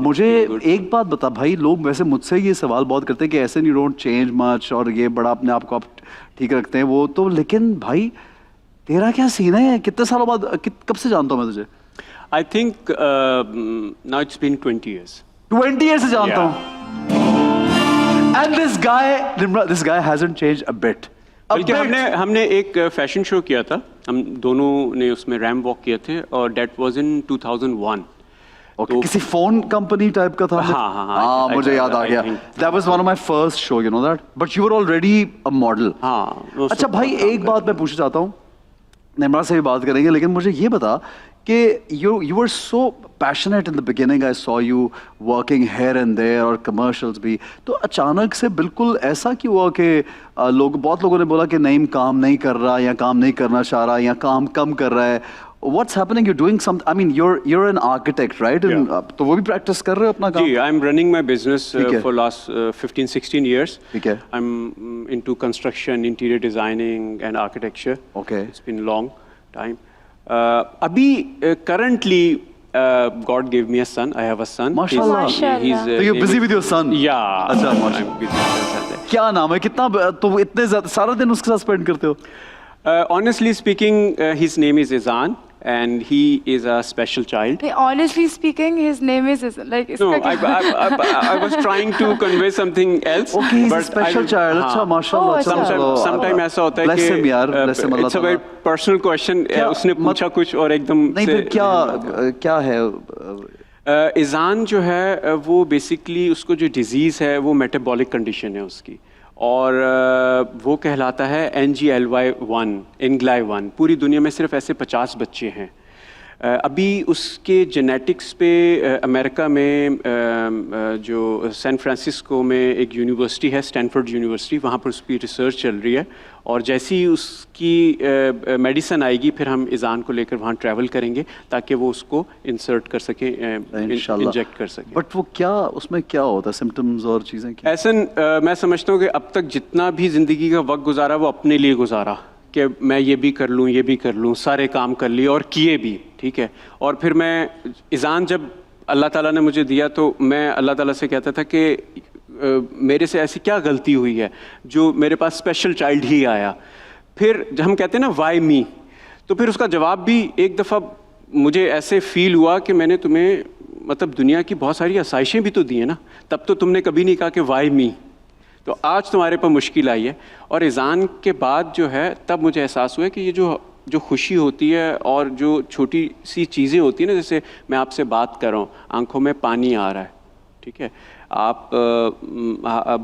مجھے ایک بات بتا بھائی, لوگ ویسے مجھ سے یہ سوال بہت کرتے ہیں کہ ایسے نہیں ڈونٹ چینج مچ اور یہ بڑا اپنے آپ کو آپ ٹھیک رکھتے ہیں وہ تو, لیکن بھائی تیرا کیا سین ہے, کتنے سالوں بعد, کب سے جانتا ہوں میں تجھے؟ I think now it's been 20 years. 20 years سے جانتا ہوں. And this guy hasn't changed a bit. بلکہ ہم نے ایک فیشن شو کیا تھا, ہم دونوں نے اس میں ریمپ واک کیے تھے, اور دیٹ واز ان 2001. کسی فون کمپنی ٹائپ کا تھا. ہاں مجھے یاد آ گیا. That was one of my first show, you know that. But you were already a model. ہاں. اچھا بھائی ایک بات میں پوچھنا چاہتا ہوں, نمرا سے بھی بات کریں گے, لیکن مجھے یہ بتا کہ you were so passionate in the beginning. I saw you working here and there اور commercials بھی, تو اچانک سے بالکل ایسا کیوں ہوا کہ بہت لوگوں نے بولا کہ نعیم کام نہیں کر رہا یا کام نہیں کرنا چاہ رہا یا کام کم کر رہا ہے. What's happening? You're doing something. I mean, you're an architect, right? تو وہ بھی practice کر رہے ہو اپنا کام؟ جی, I'm running my business for last 15-16 years. ٹھیک ہے. I'm into construction, interior designing and architecture. Okay. It's been a long time. ابھی currently God gave me a son. I have a son. MashaAllah. So you're busy with your son? Yeah. اچھا I'm busy with my son. کیا نام ہے, کتنا تو اتنے زیادہ سارا دن اس کے ساتھ اسپینڈ کرتے ہو؟ Honestly speaking, his name is Izan, and he is a special child. Honestly speaking, his name is like. No, I was trying to convey something else. Okay, he's a special child. اچھا ماشاءاللہ. Sometime ایسا ہوتا ہے Bless him یار, bless him Allah. It's a very personal question. اس نے پوچھا کچھ اور ایک دم نہیں, پھر کیا ہے؟ ایزان جو ہے وہ بیسکلی اس کو جو ڈیزیز ہے وہ میٹابولک کنڈیشن ہے اس کی, اور وہ کہلاتا ہے NGLY1 انگلائی 1. پوری دنیا میں صرف ایسے 50 بچے ہیں. ابھی اس کے جینیٹکس پہ امریکہ میں جو سین فرانسسکو میں ایک یونیورسٹی ہے, اسٹینفورڈ یونیورسٹی, وہاں پر اس کی ریسرچ چل رہی ہے, اور جیسی اس کی میڈیسن آئے گی پھر ہم ایزان کو لے کر وہاں ٹریول کریں گے تاکہ وہ اس کو انسرٹ کر سکیں, انجیکٹ کر سکیں. بٹ وہ کیا اس میں کیا ہوتا ہے, سمٹمز اور چیزیں کیا؟ ایسا میں سمجھتا ہوں کہ اب تک جتنا بھی زندگی کا وقت گزارا وہ اپنے لیے گزارا, کہ میں یہ بھی کر لوں, یہ بھی کر لوں, سارے کام کر لیے اور کیے بھی, ٹھیک ہے. اور پھر میں ایزان جب اللہ تعالیٰ نے مجھے دیا تو میں اللہ تعالیٰ سے کہتا تھا کہ میرے سے ایسی کیا غلطی ہوئی ہے جو میرے پاس اسپیشل چائلڈ ہی آیا. پھر جب ہم کہتے ہیں نا وائی می, تو پھر اس کا جواب بھی ایک دفعہ مجھے ایسے فیل ہوا کہ میں نے تمہیں مطلب دنیا کی بہت ساری آسائشیں بھی تو دی ہیں نا, تب تو تم نے کبھی نہیں کہا کہ وائی می. تو آج تمہارے پر مشکل آئی ہے. اور ایزان کے بعد جو ہے تب مجھے احساس ہوا کہ یہ جو خوشی ہوتی ہے اور جو چھوٹی سی چیزیں ہوتی ہیں نا, جیسے میں آپ سے بات کر رہا ہوں, آنکھوں میں پانی آ رہا ہے, ٹھیک ہے, آپ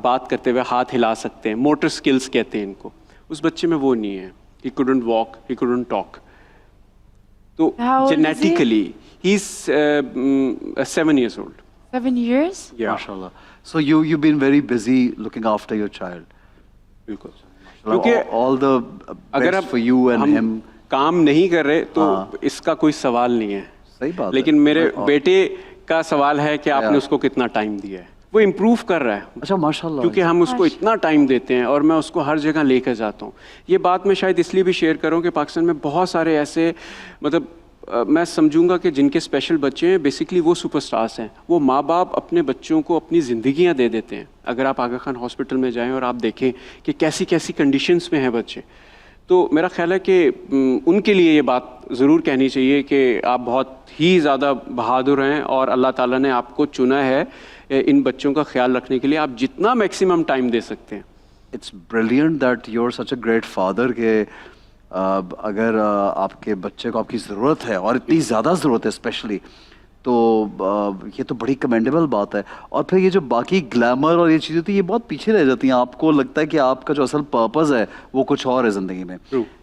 بات کرتے ہوئے ہاتھ ہلا سکتے ہیں, موٹر سکلز کہتے ہیں ان کو, اس بچے میں وہ نہیں ہے. ہی couldn't walk, he couldn't talk. تو genetically he is 7 years old. 7 years? Yeah. MashaAllah. So you've been very busy looking after your child. بالکل. کیونکہ all the best for you and him. کام نہیں کر رہے تو اس کا کوئی سوال نہیں ہے. صحیح بات. لیکن میرے بیٹے کا سوال ہے کہ آپ نے اس کو کتنا ٹائم دیا ہے. وہ امپروو کر رہا ہے. اچھا ماشاءاللہ. کیونکہ ہم اس کو اتنا ٹائم دیتے ہیں اور میں اس کو ہر جگہ لے کر جاتا ہوں. یہ بات میں شاید اس لیے بھی شیئر کروں کہ پاکستان میں بہت سارے ایسے مطلب میں سمجھوں گا کہ جن کے اسپیشل بچے ہیں بیسکلی وہ سپر اسٹارس ہیں. وہ ماں باپ اپنے بچوں کو اپنی زندگیاں دے دیتے ہیں. اگر آپ آغا خان ہاسپٹل میں جائیں اور آپ دیکھیں کہ کیسی کیسی کنڈیشنز میں ہیں بچے, تو میرا خیال ہے کہ ان کے لیے یہ بات ضرور کہنی چاہیے کہ آپ بہت ہی زیادہ بہادر ہیں اور اللہ تعالیٰ نے آپ کو چنا ہے ان بچوں کا خیال رکھنے کے لیے. آپ جتنا میکسیمم ٹائم دے سکتے ہیں. It's brilliant that you are such a great father کہ اگر آپ کے بچے کو آپ کی ضرورت ہے اور اتنی زیادہ ضرورت ہے اسپیشلی, تو یہ تو بڑی کمینڈیبل بات ہے. اور پھر یہ جو باقی گلیمر اور یہ چیزیں ہوتی ہیں یہ بہت پیچھے رہ جاتی ہیں. آپ کو لگتا ہے کہ آپ کا جو اصل پرپز ہے وہ کچھ اور ہے زندگی میں.